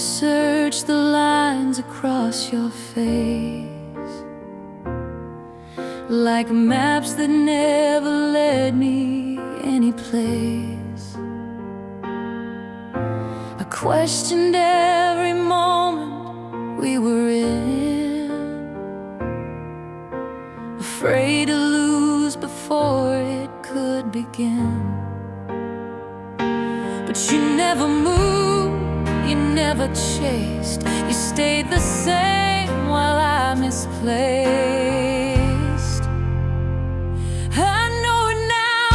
search the lines across your face like maps that never led me any place. I questioned every moment we were in, afraid to lose before it could begin. But you never moved, you never chased, you stayed the same while I misplaced. I know it now,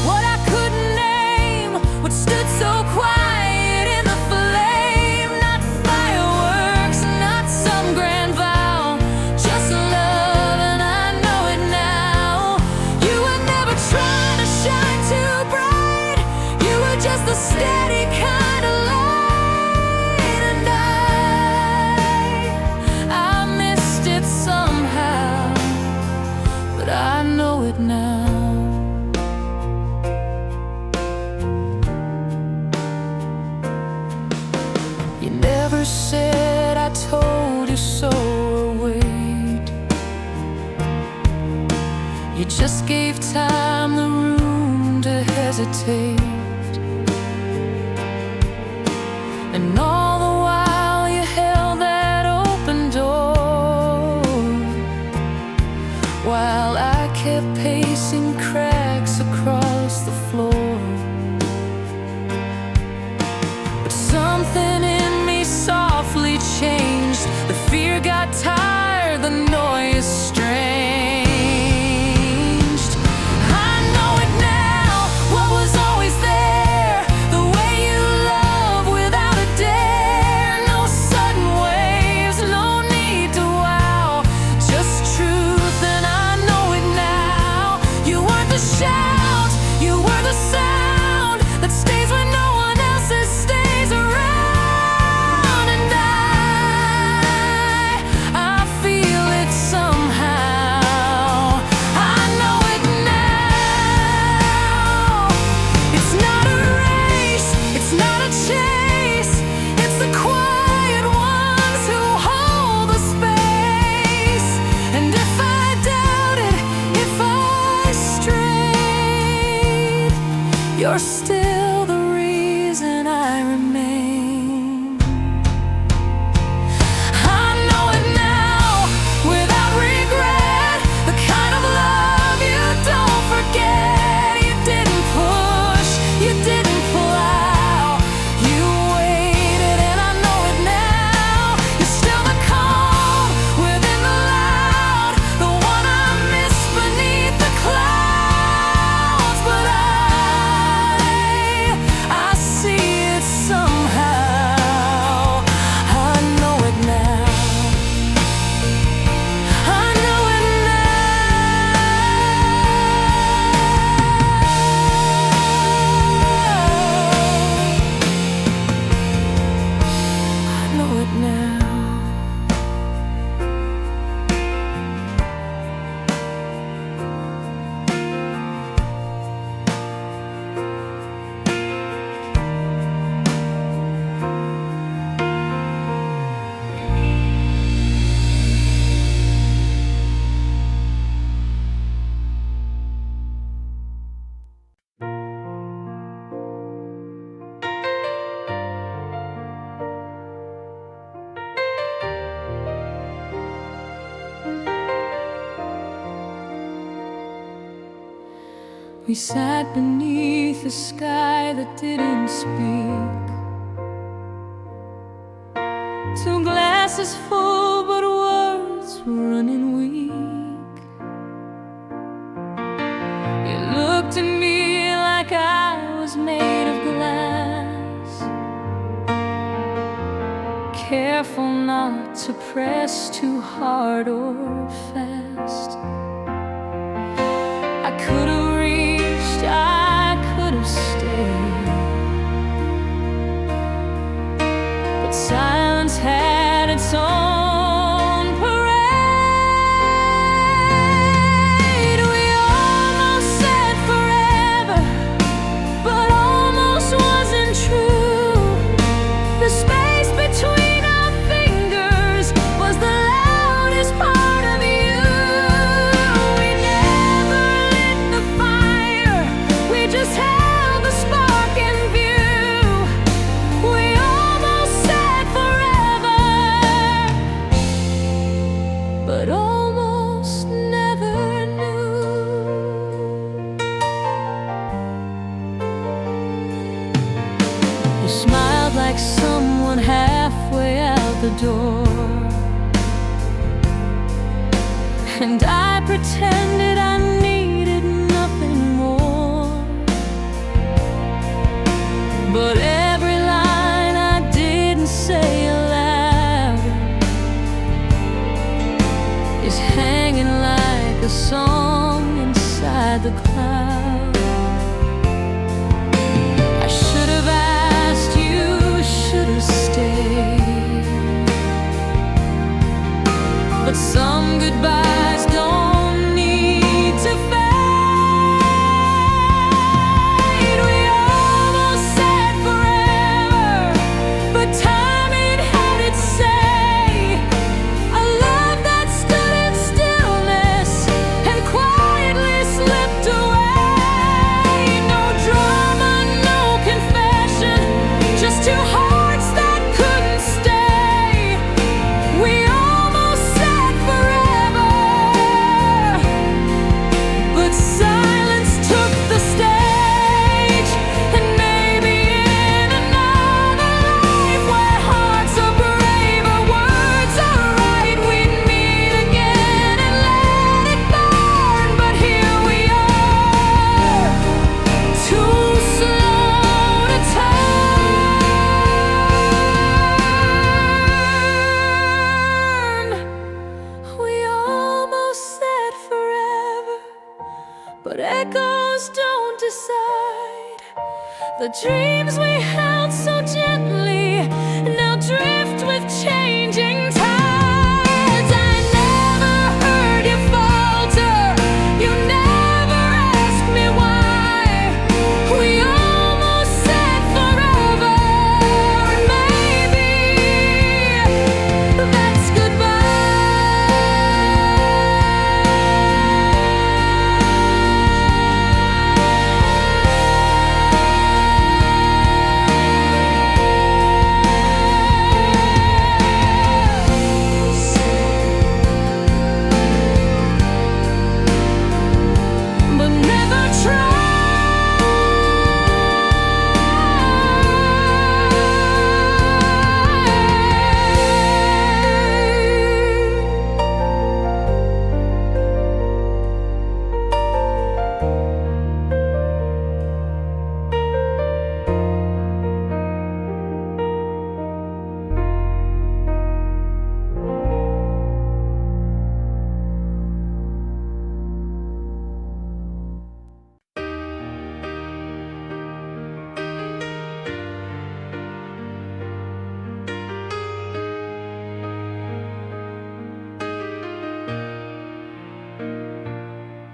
what I couldn't name, what stood so quiet in the flame. Not fireworks, not some grand vow, just love, and I know it now. You were never trying to shine too bright, you were just the steady kind of light. And I missed it somehow, but I know it now. You never said I told you so or wait. You just gave time the room to hesitate. And all the while you held that open door, while I kept pacing cracks across the floor. But something in me softly changed. The fear got tired, the noise estranged. I know it now, what was always there, the way you love without a dare. No sudden waves, no need to wow, just truth, and I know it now. You weren't the shout, you were the sound that stays when no one else's stays around. And I feel it somehow. I know it now. It's not a race, it's not a chase, it's the quiet ones who hold the space. And if I doubted, if I strayed, you're still the reason I remain. I know it now, without regret, the kind of love you don't forget. You didn't push, you didn't plow, you waited, and I know it now. You're still the calm within the loud, the one I miss beneath the clouds. But I see it somehow. I know it now. I know it now. I know it now. We sat beneath a sky that didn't speak. Two glasses full, but words were running weak. You looked at me like I was made of glass, careful not to press too hard or fast. I could have reached, I could have stayed, but silence had its own parade. We almost said forever, but almost wasn't true. The space between the door. And I pretended I needed nothing more. But every line I didn't say aloud is hanging like a song inside the cloud. I should have asked you, should have stayed, but some goodbyes don't need to fade. We almost said forever, but time it had its say. A love that stood in stillness and quietly slipped away. No drama, no confession, just two hearts that couldn't stay. We almost said forever, but silence took the stage. And maybe in another life where hearts are braver, words are right, we'd meet again and let it burn. But here we are, too slow to turn. We almost said forever, but echoes don't decide. The dreams we held so gently now drift with changing tides. I never heard you falter, you never asked me why. We almost said forever, and maybe that's but never try.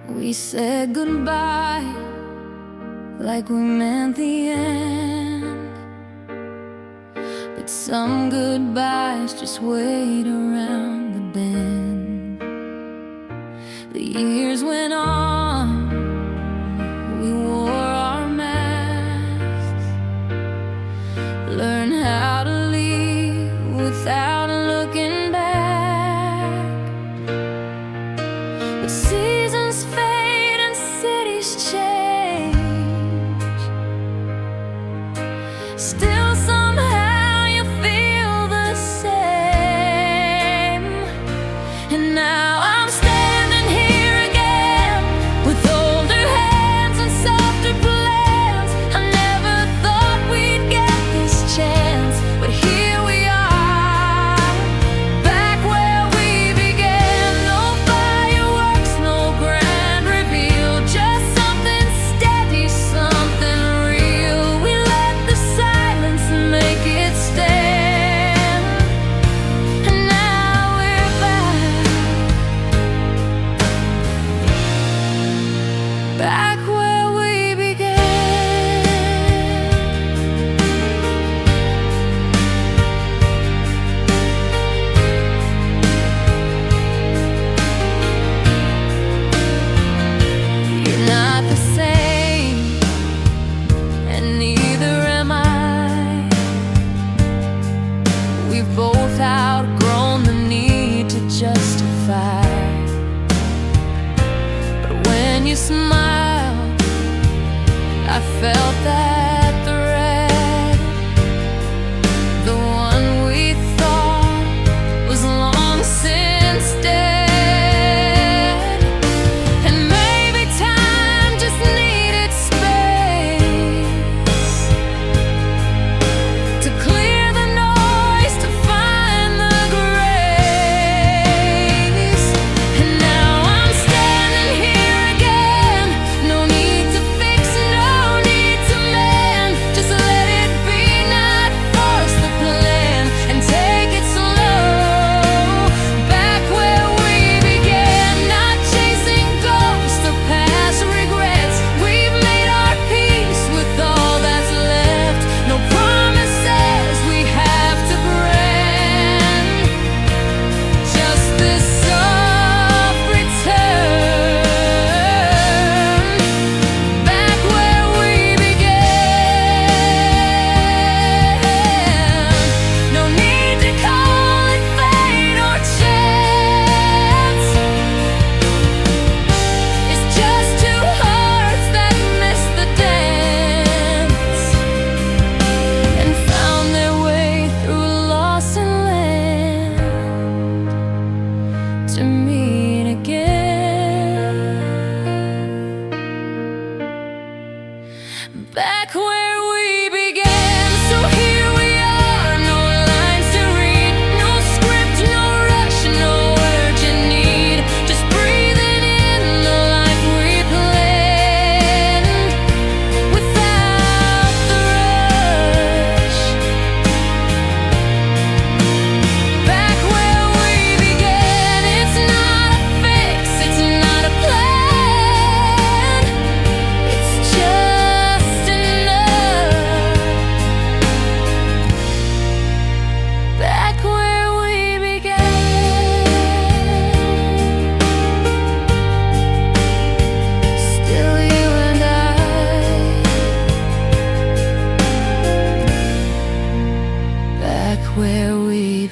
We said goodbye like we meant the end, but some goodbyes just wait around the bend. The years went on, we wore our masks, learned how to leave without looking back. But seasons fade and cities change, still somehow you feel the same. And now I'm standing here again with older hands and softer plans. I never thought we'd get this chance, but here we are, back where we began. No fireworks, no grand reveal, just something steady, something real. We let the silence make it stand, and now we're back where we began. You're not the same, and neither am I. We've both outgrown the need to justify. But when you smile, I felt that thread, the one we thought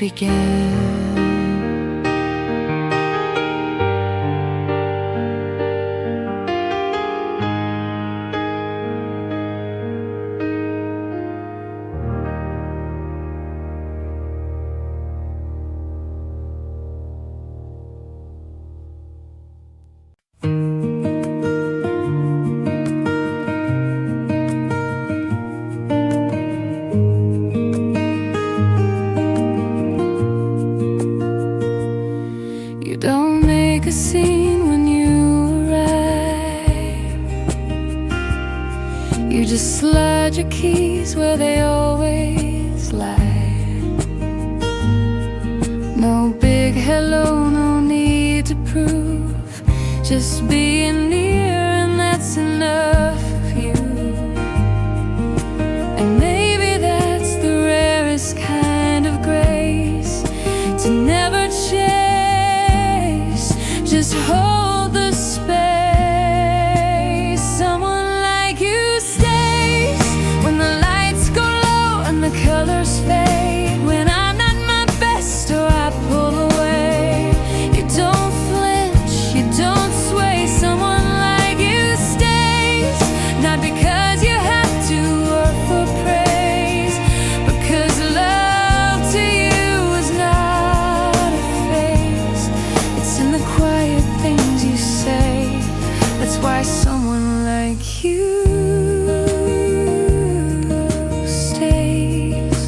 began. You don't make a scene when you arrive. You just slide your keys where they always lie. No big hello, no need to prove. Just being near and that's enough of you. And maybe that's the rarest kind of grace, to never change. Just hold the space. Someone like you stays when the lights go low and the colors fade. When I'm not my best or I pull away, you don't flinch, you don't sway. Someone like you stays, not because you have to or for praise, because love to you is not a phase. It's in the quiet things you say. That's why someone like you stays.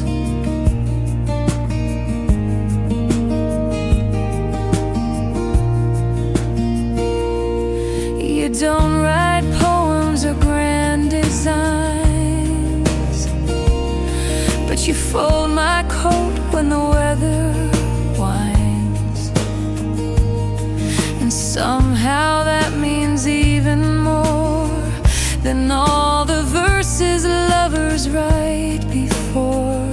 You don't write poems or grand designs, but you fold my coat when the weather winds. And somehow that means even more than all the verses lovers write before.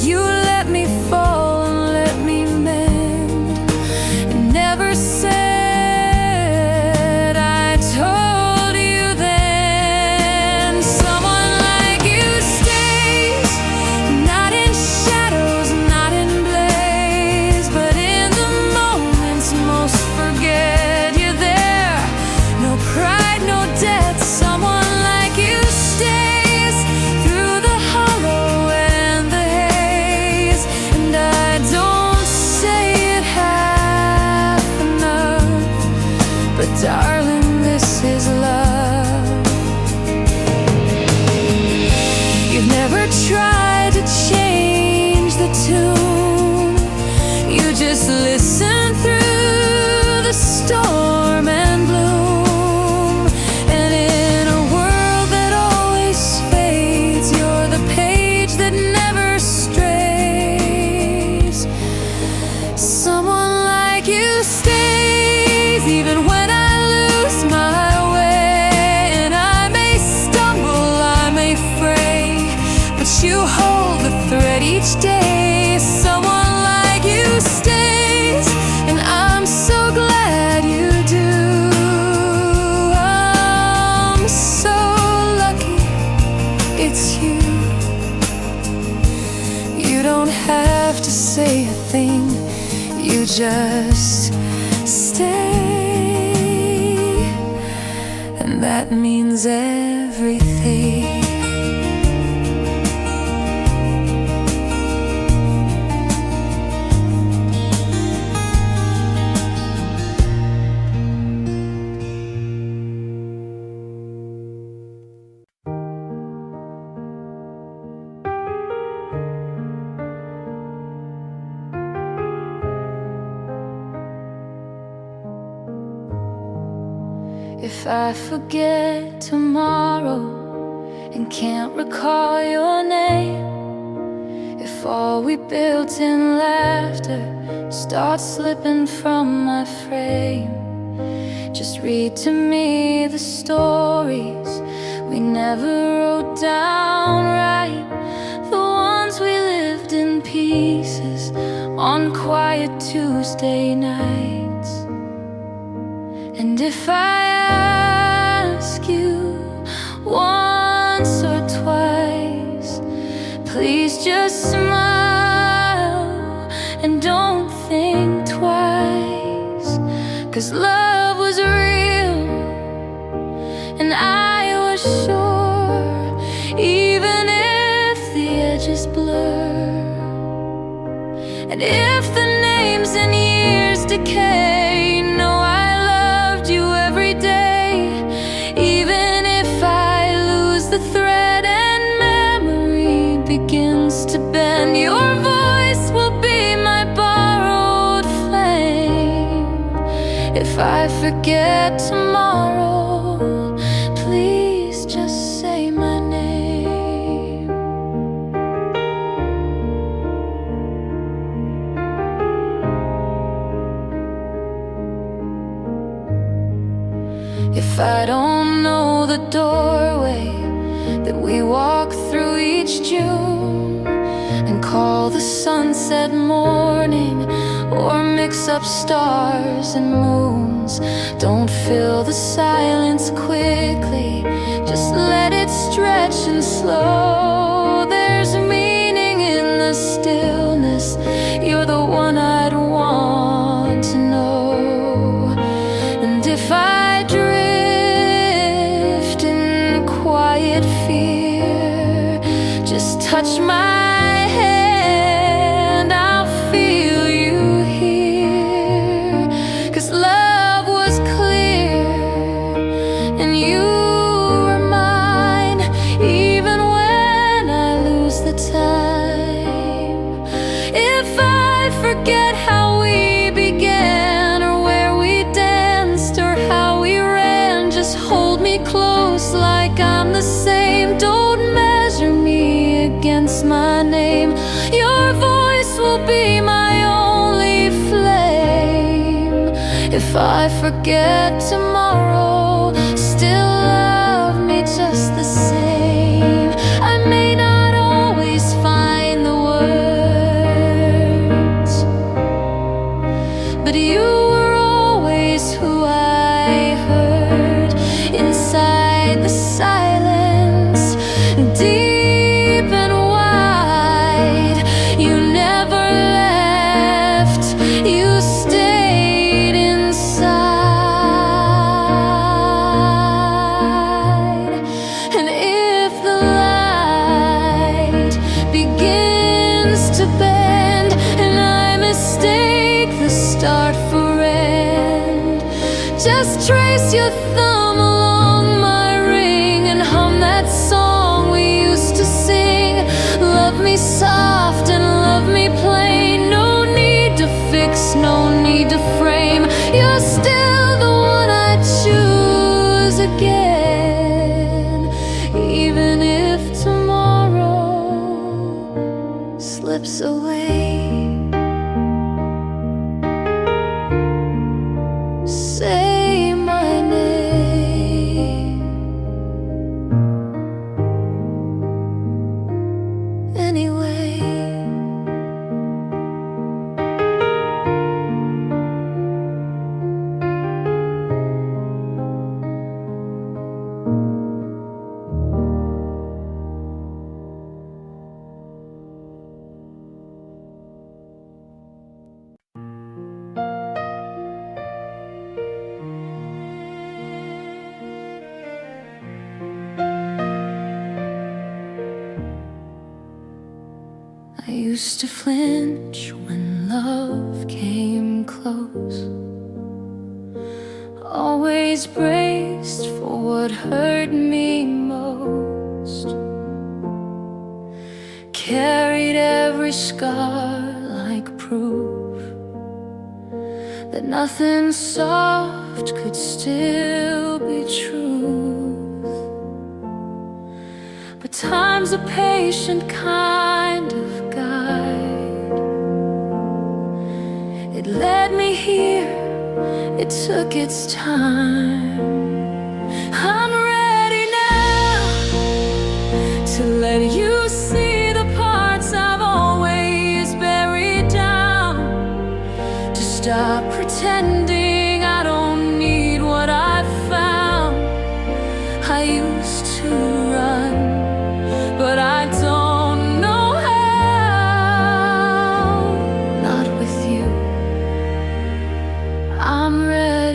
You let me fall and let me mend, and never said I told you then. Someone like you stays, not in shadows, not in blaze, but in the moments most forget you're there. No pride, no death. Someone like you stays through the hollow and the haze. And I don't say it half enough, but darling, this is love. You've never tried to change the tune. You just listen through the storm and bloom. And in a world that always fades, you're the page that never strays. Someone like you stays even when I lose my way. And I may stumble, I may fray, but you hold the thread each day. Someone like you stays, and I'm so glad you do. I'm so lucky it's you. You don't have to say a thing, you just stay, and that means everything. If I forget tomorrow and can't recall your name, if all we built in laughter starts slipping from my frame, just read to me the stories we never wrote down right, the ones we lived in pieces on quiet Tuesday nights. And if I ask you once or twice, please just smile. 'cause love was real, and I was sure, even if the edges blur, and if the names and years decay, know I loved you every day. Even if I lose the thread and memory begins to bend, your voice will be my borrowed flame. If I forget tomorrow, please just say my name. If I don't know the doorway that we walk through each June, and call the sunset morning, or mix up stars and moons, don't fill the silence quickly, just let it stretch and slow. There's meaning in the stillness, you're the one I'd want to know. And if I drift in quiet fear, just touch my hand, I'll feel you here. 'Cause love was clear, and you were mine, even when I lose the time. If I forget how we began, or where we danced, or how we ran, just hold me close like I'm the same. Don't measure me against my name. Your voice will be my only flame. If I forget tomorrow, still love me just the same. I may not always find the words, but you were always who I heard inside the silence, deep and wide. You never left, you stayed inside. And if the light begins to bend, and I mistake the start for end, just trace your thumb along my ring and hum that song we used to sing. Love me soft and love me plain, no need to fix, no need to frame. You're still the one I choose again, even if tomorrow slips away. Say my name anyway. I used to flinch when love came close, always braced for what hurt me most. Carried every scar like proof that nothing soft could still be truth. But time's a patient kind of guide. It led me here, it took its time. I'm ready now to let you see the parts I've always buried down, to stop pretending I don't need what I've found. I used to run, but I don't know how. Not with you. I'm ready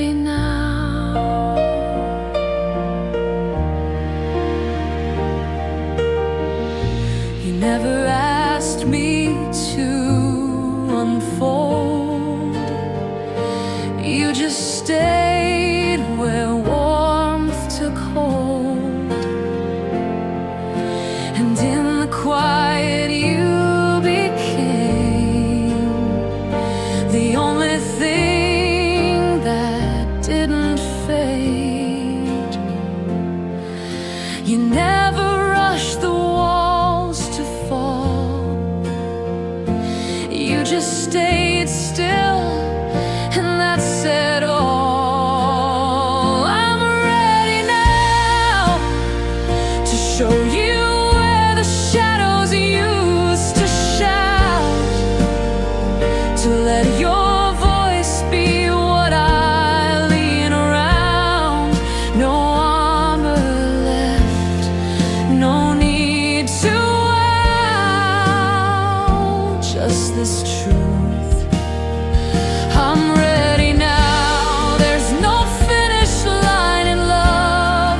you just stayed still, and that said all. I'm ready now to show you where the shadows used to shout, to let your voice be what I lean around. No armor left, no need to wow, just this truth. I'm ready now. There's no finish line in love,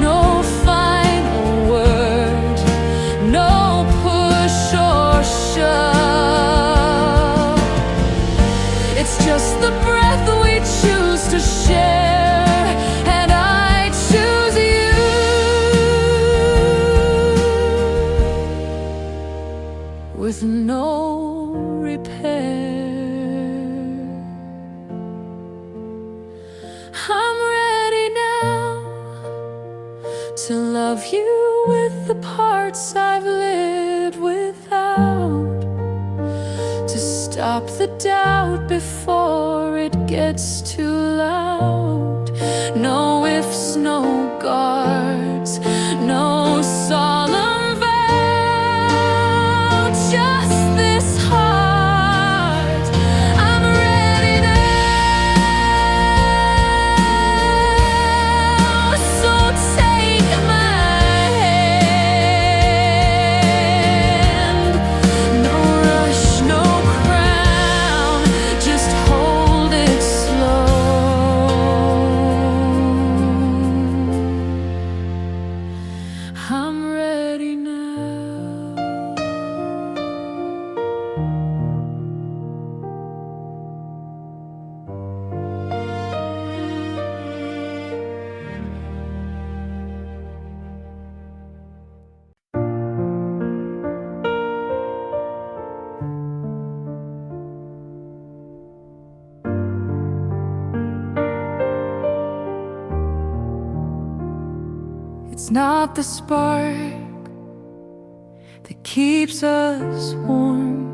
no final word, no push or shove. It's just the breath we choose to share, and I choose you. With no repair, I'm ready now to love you with the parts I've lived without, to stop the doubt before it gets too loud. No ifs, no guards, no solemn vow, just this heart. I'm ready now, so take my hand. No rush, no crown, just hold it slow. I'm ready now. It's not the spark that keeps us warm,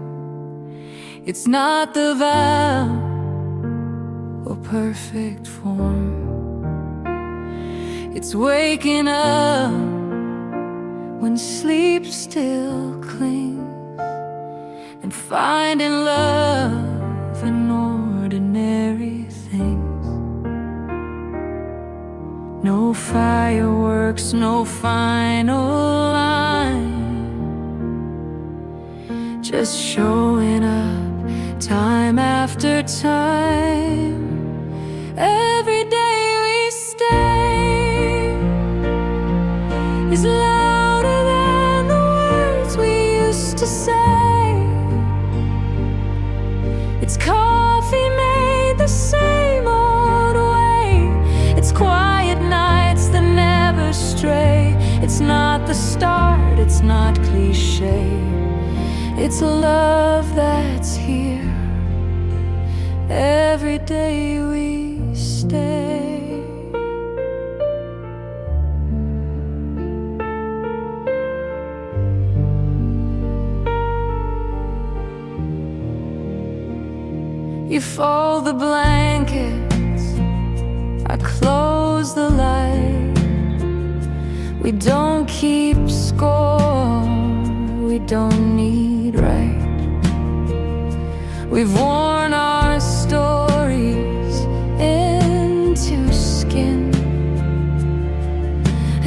it's not the vow or perfect form. It's waking up when sleep still clings, and finding love in ordinary things. No fireworks, no final line, just showing up time after time. Every day we stay is louder than the words we used to say. It's coffee made the same old way, it's quiet nights that never stray. It's not the start, it's not cliche, it's love that's here. Every day we stay. You fold the blankets, I close the light. We don't keep score, we don't need right. We've worn our stories into skin,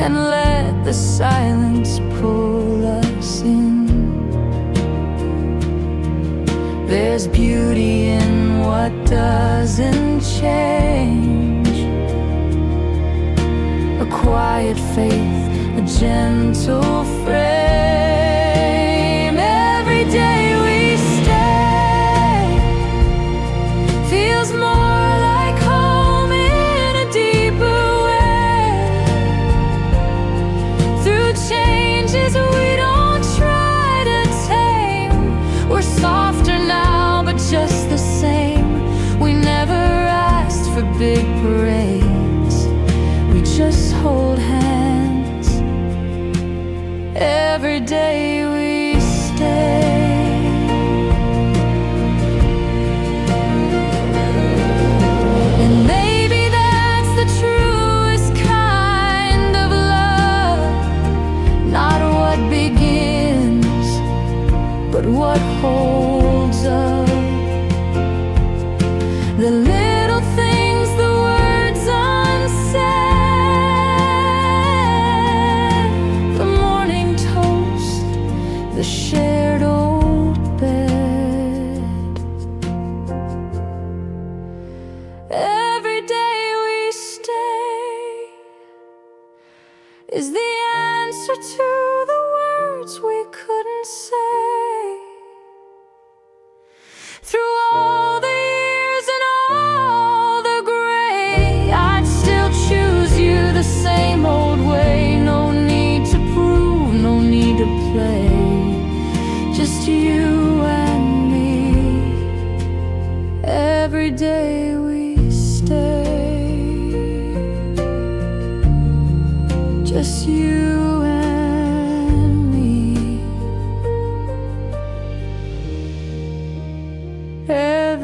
and let the silence pull us in. There's beauty in what doesn't change, a quiet faith, a gentle frame. Every day we stay feels more like home in a deeper way. Through changes we don't try to tame, we're softer now but just the same. We never asked for big parades, we just hold hands. Every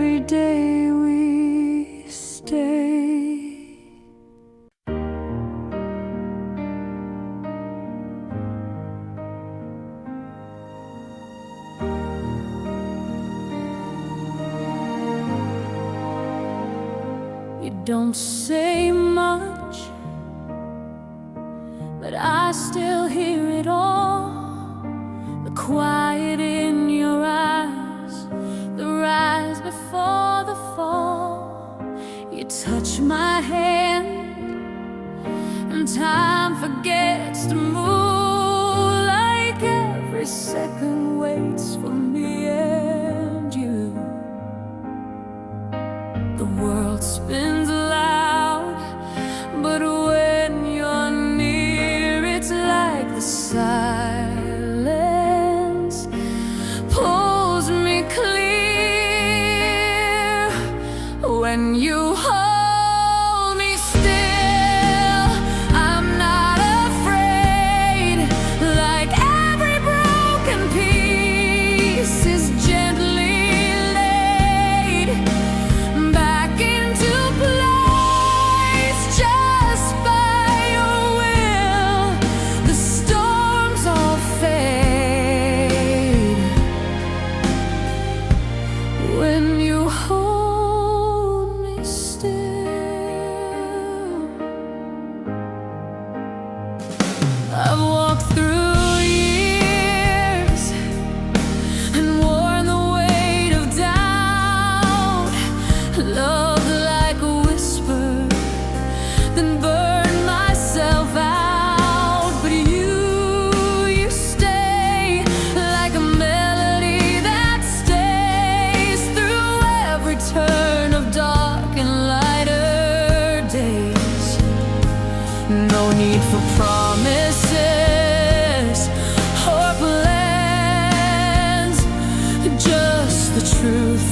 every day we stay. You don't say much, but I still hear it all. The quiet in your eyes, the rise before the fall. You touch my hand, and time forgets to move. Like every second waits for me and you. The world spins loud, but when you're near, it's like the silence pulls me clear. When you hold me still, I'm not afraid. Like every broken piece is gently laid back into place, just by your will. The storms all fade when you hold me still. I've walked through years and worn the weight of doubt, loved like a whisper, then burned myself out. But you stay like a melody that stays through every turn of dark and lighter days. No need for promises or plans, just the truth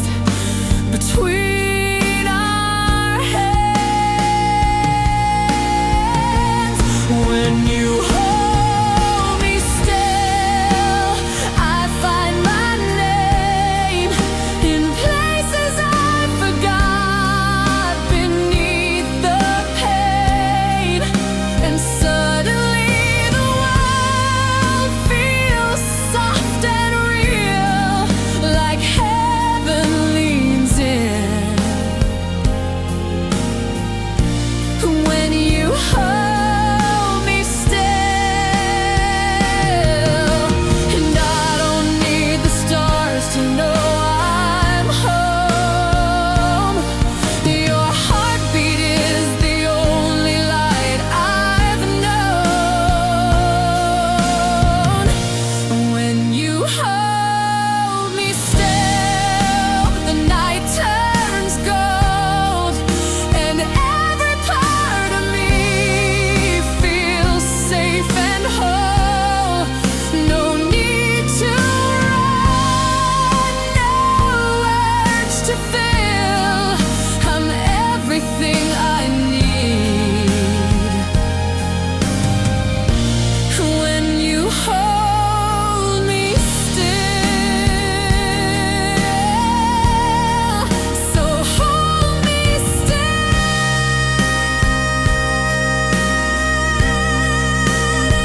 between our hands. When you hold me still, I find my name in places I forgot beneath the pain. And suddenly the world feels soft and real, like heaven leans in. When you hold me still, and I don't need the stars to know I'm home. Your heartbeat is the only light I've known. When you hold me still, the night turns gold, and every part of me feels safe and whole. No need to run, no urge to fill. I'm everything I need. When you hold me still, so hold me still,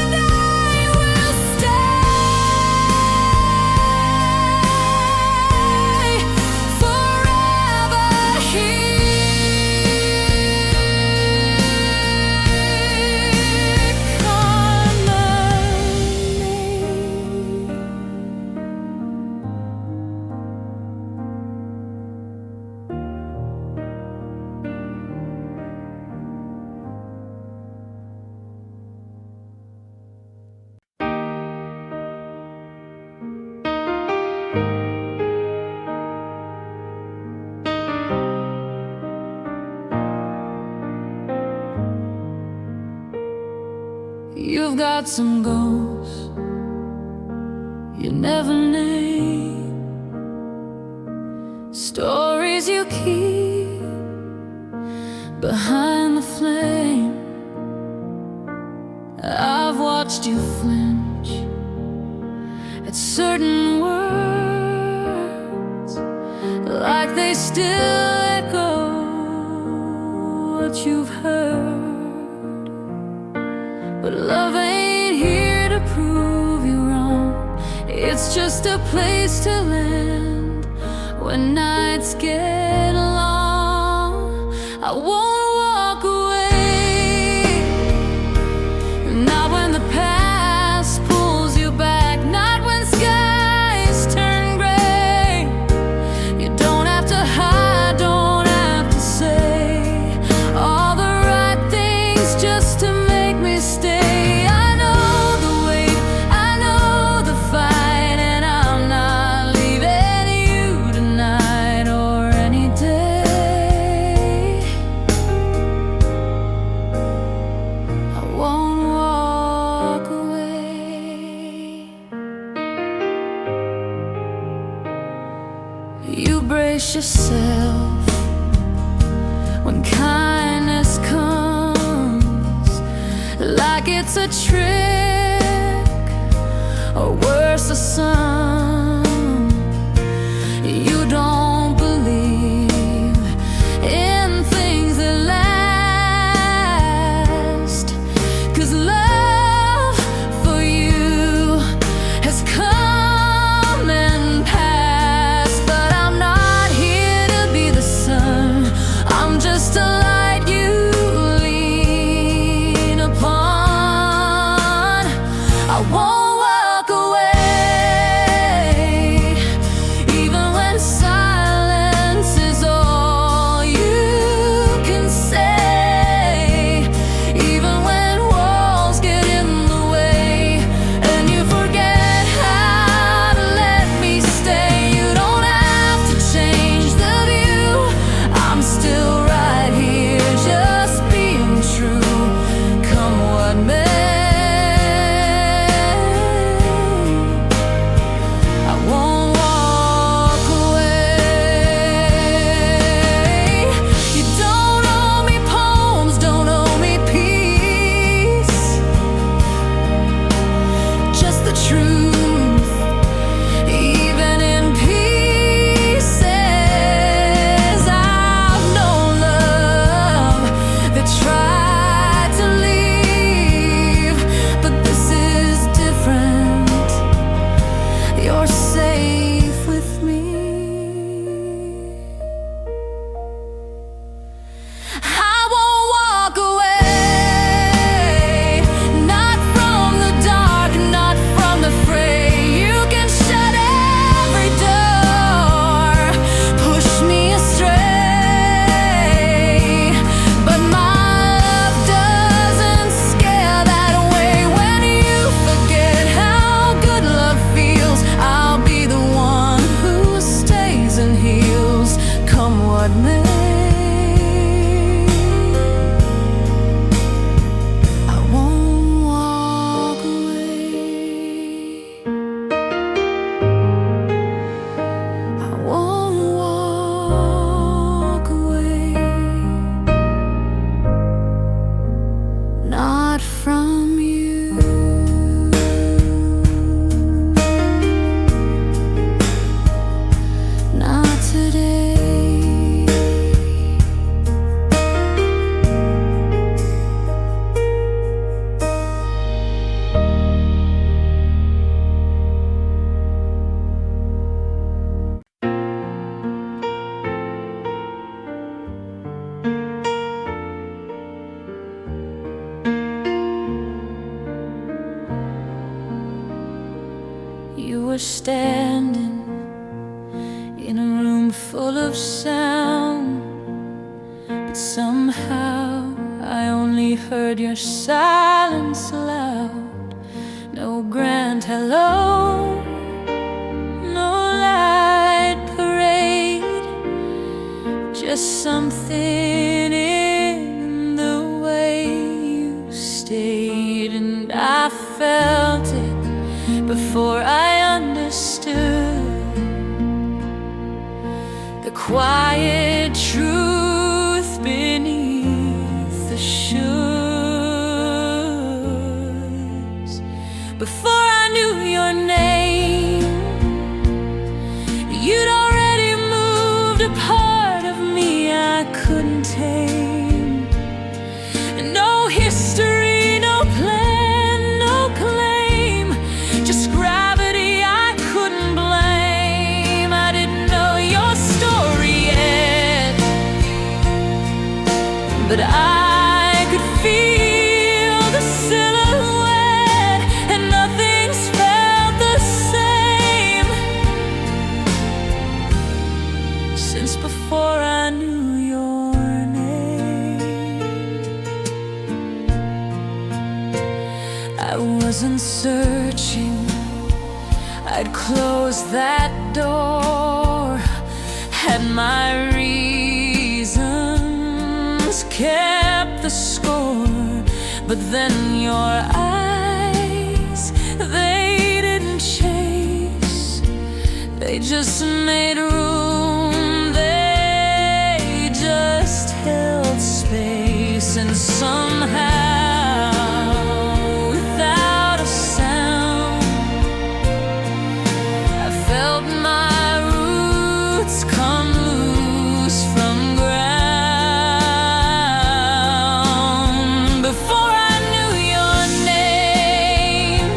and I will stay forever here. Come You've got some goals you never name, stories you keep behind the flame. I've watched you flinch at certain words, like they still echo what you've heard. But love ain't here to prove you wrong. It's just a place to land when nights get long. I won't walk away, not when the past pulls you back, not when skies turn gray. You don't have to hide, don't have to say all the right things just to make me stay. I know the weight, I know the fight, and I'm not leaving you tonight or any day. I won't walk away. You brace yourself when kindness comes, like it's a trick or worse, a sum. You don't believe in things that last, 'cause love for you has come and passed. But I'm not here to be the sun, I'm just a light you lean upon. I won't walk away, even when silence is all you can say, even when walls get in the way and you forget how to let me stay. You don't have to change the view, I'm still right here, just being true, come what may. I won't walk away. You don't owe me poems, don't owe me peace, just the truth, even in pieces. I've known love that tried to leave, but this is different. You're safe with me. I won't walk away, not from the dark, not from the fray. You can shut every door, push me astray, but my love doesn't scare that way. When you forget how good love feels, I'll be the one who stays and heals, come what may. I won't walk away. I won't walk away, not from you. Not today. You were standing in a room full of sound, but somehow I only heard your silence loud. No grand hello, no light parade, just something in the way you stayed. And I felt it before I understood the quiet truth beneath the shoulds. Before I knew your name, you'd already moved but I could feel the silhouette, and nothing's felt the same since before I knew your name. I wasn't searching, I'd closed that door, had my reasons, kept the score. But then your eyes, they didn't chase, they just made room, they just held space. And somehow, without a sound, I felt my roots come loose from ground. Before I knew your name,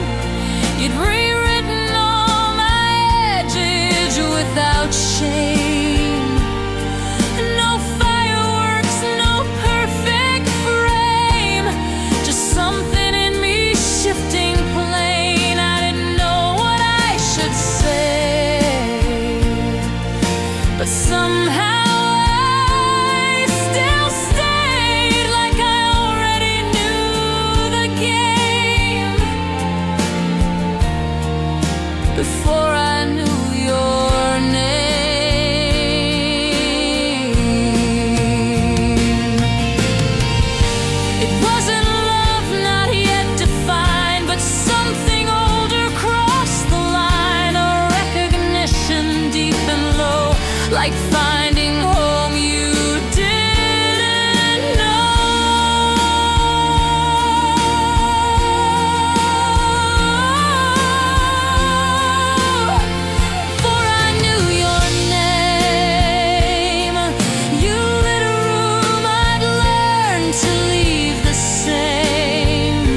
you'd rewritten all my edges without shame. No fireworks, no perfect frame, just something in me shifting plane. I didn't know what I should say, but somehow I still stayed, like I already knew the game before I knew your name. It wasn't love, not yet defined, but something older crossed the line, a recognition deep and low, like finding home you didn't know. Before I knew your name, you lit a room I'd learned to leave the same.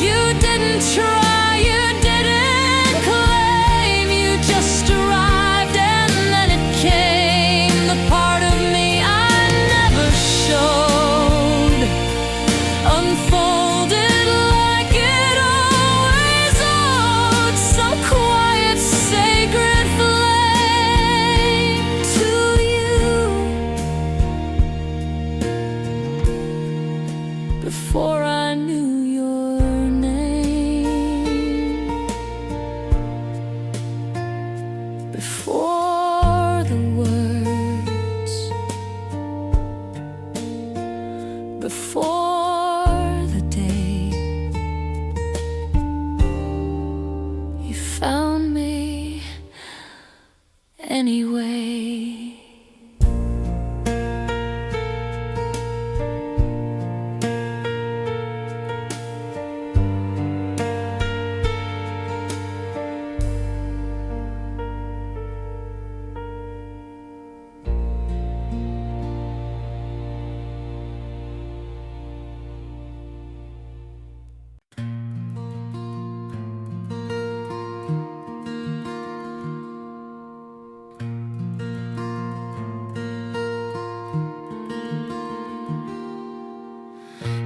You didn't try, you didn't claim, you just arrived and then it came. The part of me I never showed unfolded like it always owed, some quiet sacred flame to you. Before I knew your name, before the words, before the day, you found me anyway.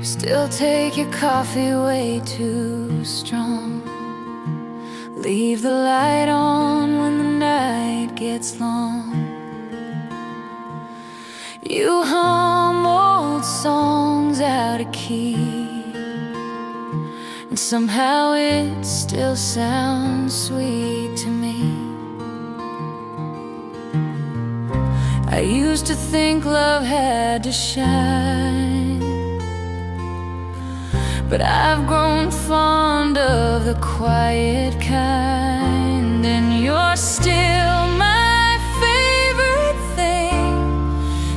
Still take your coffee way too strong. Leave the light on when the night gets long. You hum old songs out of key, and somehow it still sounds sweet to me. I used to think love had to shine, but I've grown fond of the quiet kind, and you're still my favorite thing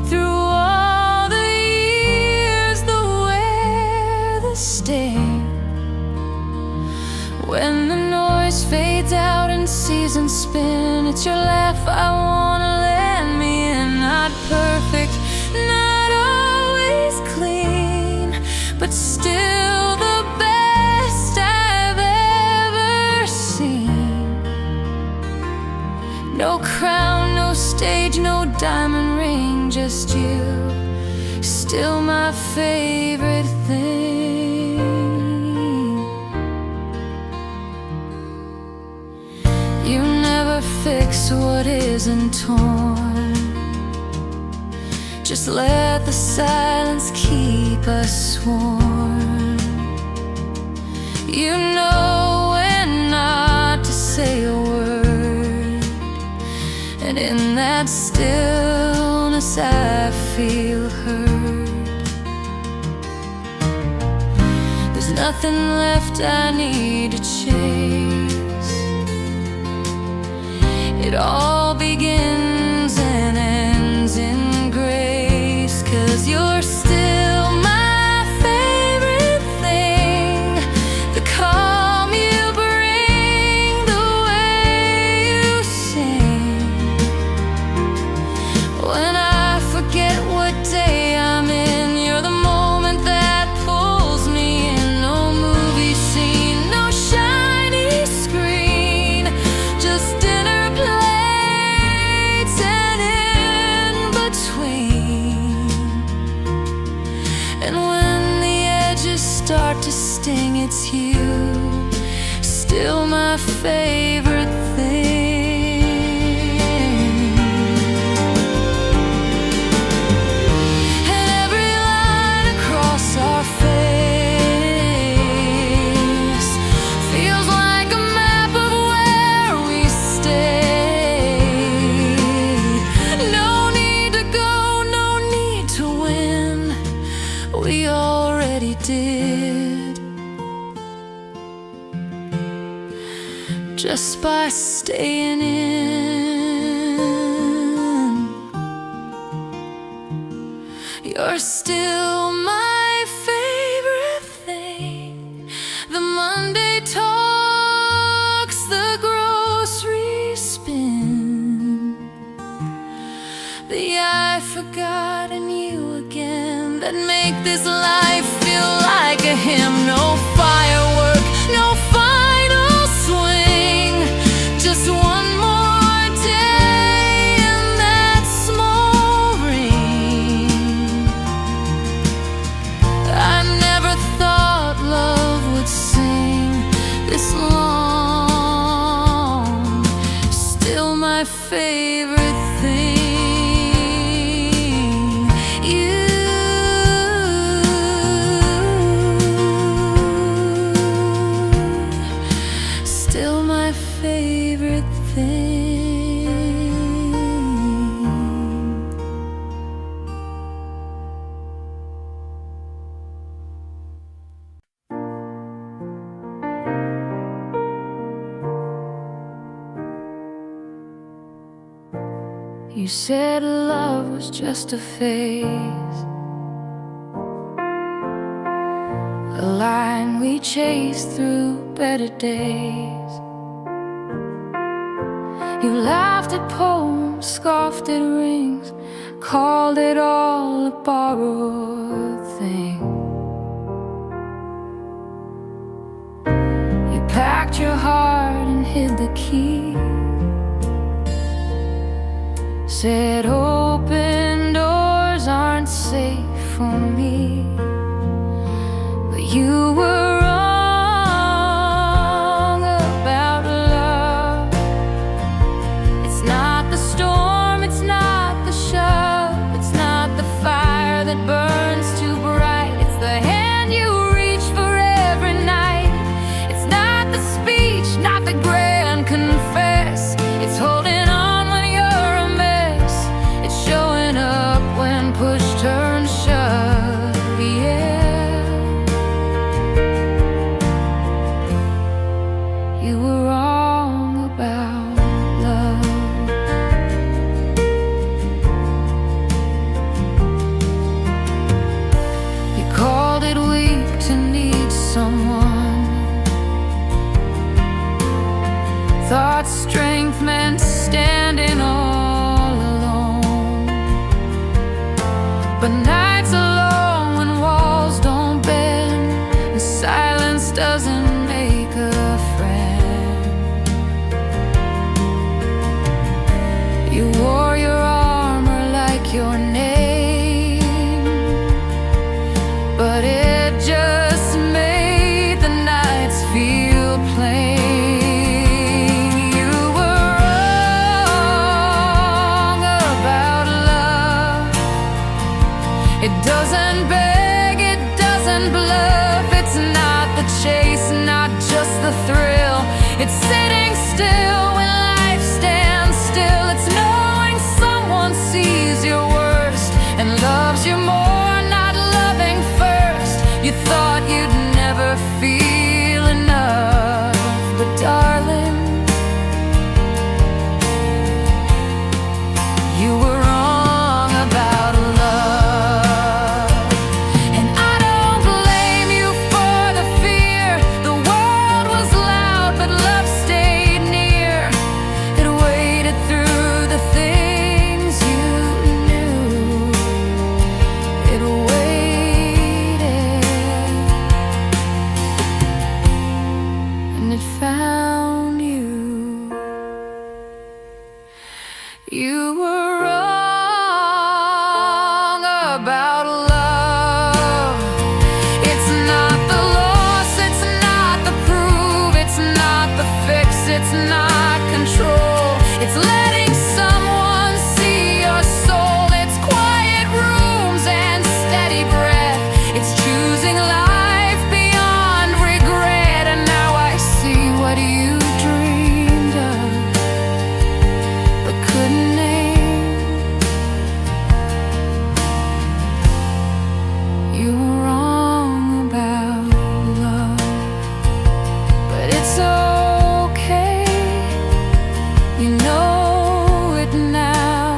through all the years, the wear, the sting. When the noise fades out and seasons spin, it's your laugh I wanna lend me in. Not perfect, not always clean, but still the best I've ever seen. No crown, no stage, no diamond ring, just you still my favorite thing. You never fix what isn't torn. Just let the silence keep us warm. You know when not to say a word, and in that stillness I feel heard. There's nothing left I need to chase. It all begins and ends in grace, 'cause you're still my favorite thing. The calm you bring, the way you sing. When I forget what day I'm in, you're the moment that pulls me in. No movie scene, no shiny screen, just dinner plates and in between. And when the edges start to sting, it's you, still my favorite thing. And every line across our face feels like a map of where we stayed. No need to go, no need to win, we already did. Just by staying in, you're still my favorite thing. The Monday talks, the groceries spin, the I've forgotten you again, that make this life feel like a hymn. No firework, no final swing, just one more day in that small ring. I never thought love would sing this long, still my favorite thing. You, still my favorite thing. You said love was just a phase, a line we chased through better days. You laughed at poems, scoffed at rings, called it all a borrowed thing. You packed your heart and hid the key, said open doors aren't safe for me. But you were wrong about love. It's not the storm, it's not the shove, it's not the fire that burns too bright. It's the hand you reach for every night. It's not the speech, not the grand confess. It's holding on when you're a mess. It's showing up when push turns shove, yeah. You were wrong about love. You called it weak to need someone, thought strength meant standing all alone. But nights alone when walls don't bend and silence doesn't make a friend. You wore your armor like your name, It's sitting still when life stands still. It's knowing someone sees your worst and loves you more, not loving first. You thought you'd never feel enough, but darling, you were wrong about love. And I don't blame you for the fear. The world was loud, but love stayed near. It waited through the things you knew. It waited, and it found you. You were wrong about love. It's not the loss, it's not the proof, it's not the fix, it's not control. It's letting someone see your soul. It's quiet rooms and steady breath. It's choosing life beyond regret. And now I see what you dreamed of but couldn't name. You were wrong about love, but it's okay. You know it now,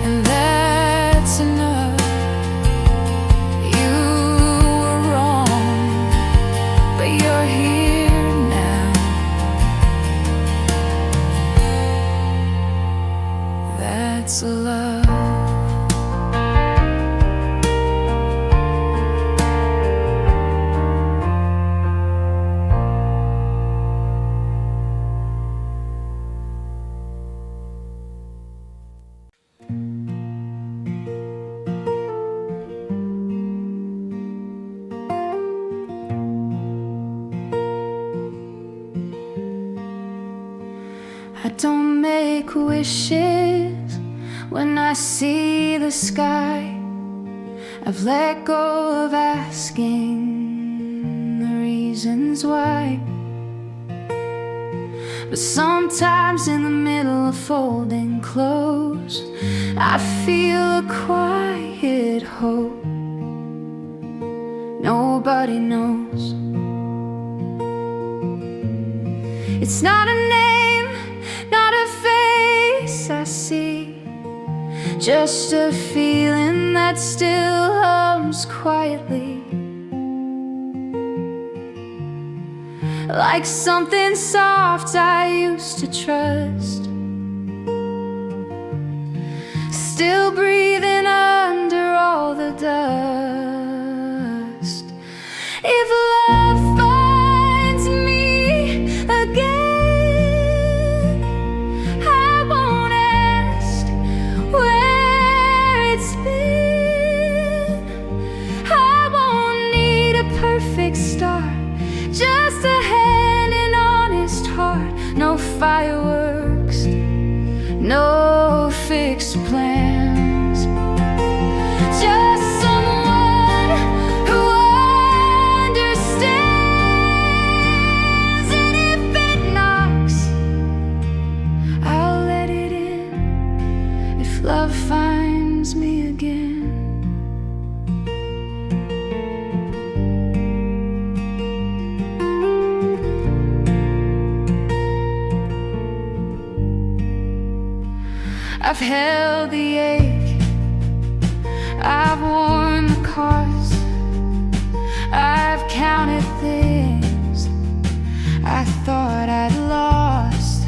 and that's enough. You were wrong, but you're here now. That's love. I don't make wishes when I see the sky. I've let go of asking the reasons why. But sometimes in the middle of folding clothes, I feel a quiet hope nobody knows. It's not a name, not a face I see, just a feeling that still hums quietly, like something soft I used to trust, still breathing under all the dust. If love finds me again, I won't ask where it's been. I won't need a perfect start, just a hand and honest heart. No fireworks, no fixed plans, just someone who understands. And if it knocks, I'll let it in. If love finds me again. I've held the ache, I've worn the cost, I've counted things I thought I'd lost.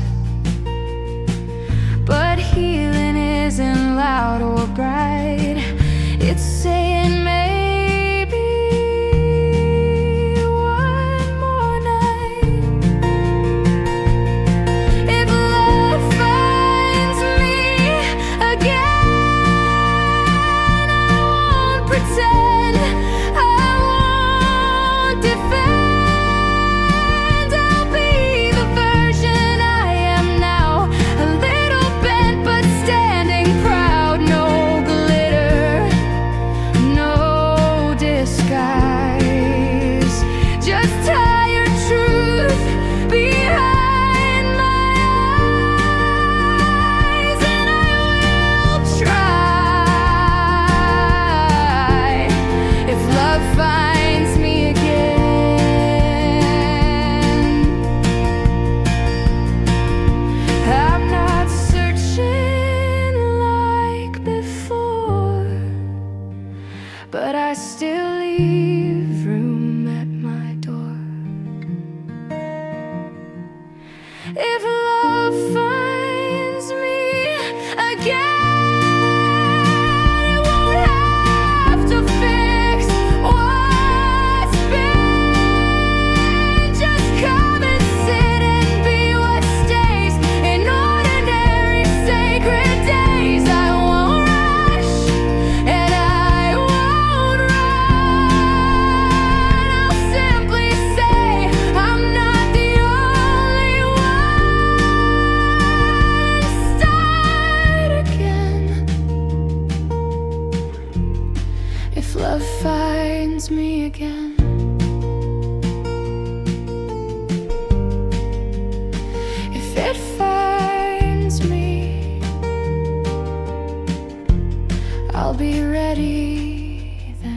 But healing isn't loud or bright, it's saying maybe one more night. If love finds me again, I won't pretend, I won't defend. I'll be the first again. It won't have to fix what's been. Just come and sit and be what stays in ordinary sacred days. I won't rush and I won't run. I'll simply say I'm not the only one. Start again. If love finds me again, if it finds me, I'll be ready then.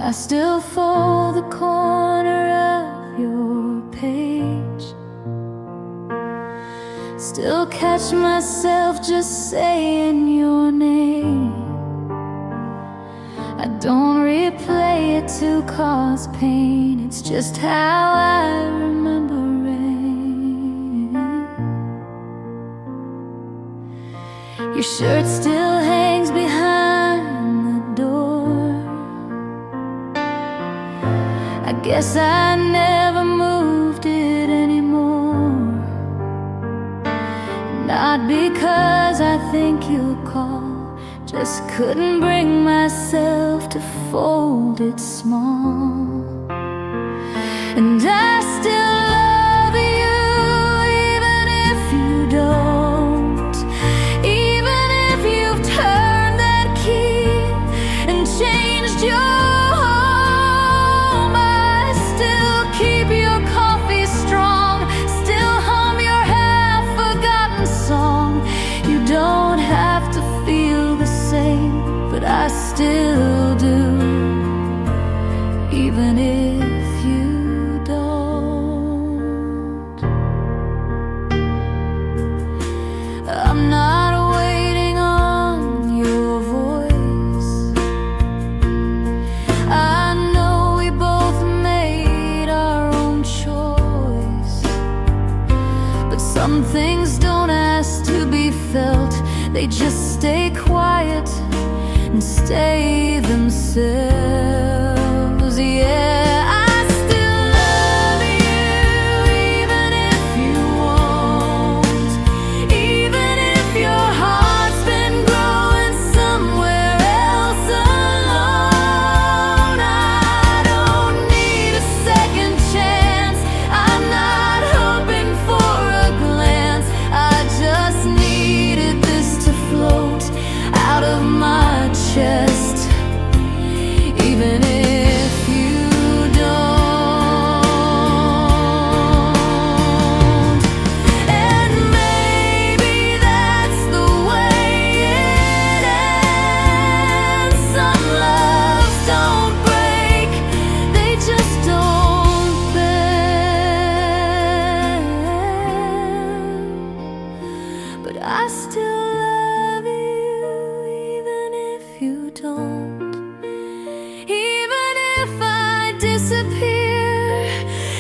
I still fold the corner of your page, still catch myself just saying your name. I don't replay it to cause pain, it's just how I remember it. Your shirt still hangs behind the door. I guess I never moved it anymore. Not because I think you'll call, just couldn't bring myself to fold it small. And I still love you, even if you don't. Even if you've turned that key and changed your I still do, even if you don't. I'm not waiting on your voice. I know we both made our own choice, but some things don't ask to be felt, they just stay quiet and stay themselves. Yeah, I still love you, even if you won't. Even if your heart's been growing somewhere else alone. I don't need a second chance, I'm not hoping for a glance. I just needed this to float out of my chest, even if you don't. And maybe that's the way it ends. Some loves don't break, they just don't bend. But I still love you, you don't. Even if I disappear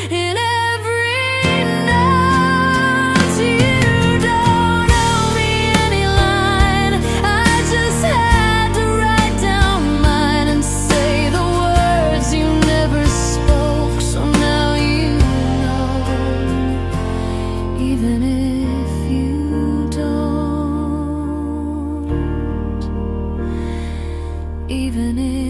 in every note, you don't owe me any line. I just had to write down mine and say the words you never spoke, so now you know. Even if you don't, even if